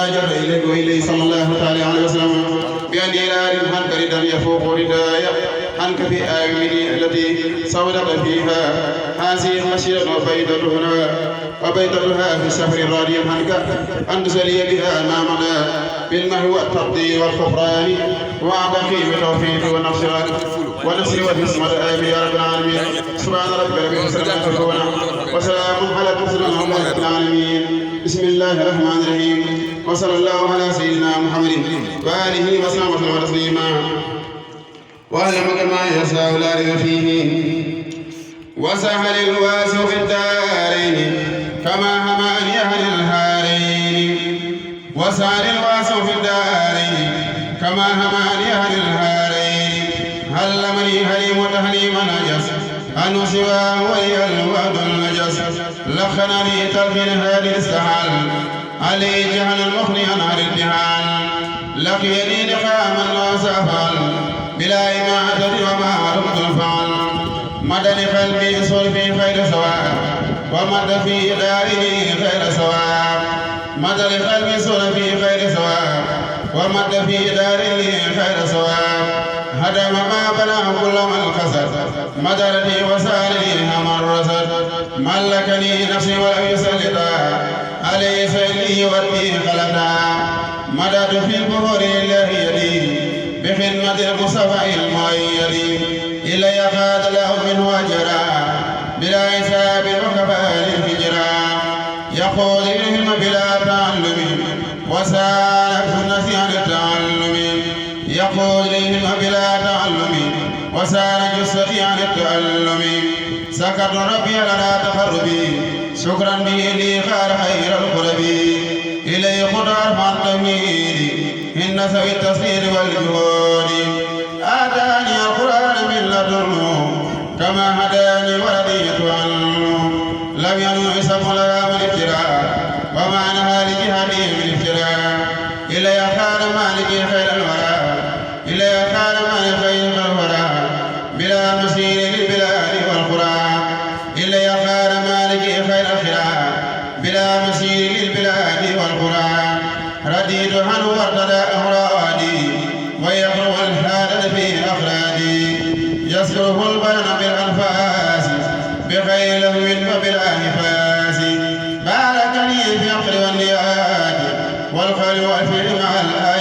جر إليك وإليه صلى الله تعالى عليه وسلم بأن إلى عنك ردا يفوق ردايا عنك في آمني التي صولت فيها هذه خشية وبيضتها في السفر راضيا عنك أن تسلي بها أمامنا بالمهو والترضي والغفران وعدك بالتوفيق والنصر والحسن والآمين يا رب العالمين. سبحان ربك رب العزة عما يصفون وسلام على المرسلين والحمد لله رب العالمين. بسم الله الرحمن الرحيم وصلى الله على سيدنا محمد وآله وصحبه تسليما واعلم كما يشاء لا ريب فيه وسهل الواسع في الدارين كما همان أهل الهارين وسهل الواسع في الدارين كما همان أهل الهارين هلمني هليم تهليما نجس أن سواه وهي الوعد النجس لخنني تلفين هذه السحل علي جهل المخني عن الجهال لقيني نقاما وسفل بلا إماتة وما رمت الفعل مدني قلبي صل في خير سواء ومد في داره خير سواء مدني قلبي صل في خير سواء ومد في داره خير سواء هدم ما بلاه كل من خسر مدرتي وسالني هم الرسد ملكني نفسي ولم يسلطا علي سيلي ودي خلدا مدد في البهور الله يدي بخدمة المصطفى المؤيد إلي قاد له منه أجرا بلا حساب وكفى للهجرا يقول العلم بلا تعلم وسالك الناس عن التعلم يقول العلم بلا تعلم وسالك جسدي عن التعلم سكت ربي لنا تقربي شكرا به لي خير خير القرب إلي خضر فانتميني إن سوي التصوير والجهود آتاني القرآن من لدنه كما هداني ورضيت عنه لم ينو اسم لها من افتراء ومعنى لجهته من افتراء إلي خال مالك خير الورى إلي خال مالك خير الورى بلا مسير للبلاد والقرى إلي خال مالك خير الخرى بلا مسير للبلاد والقرى رديت عنه وارتدى أمرادي ويقرأ الحادث في أفرادي يسره البيان بالأنفاس بخير لهو وبالأنفاس بارك لي في العقل والنيات والخير والفعل مع الآيات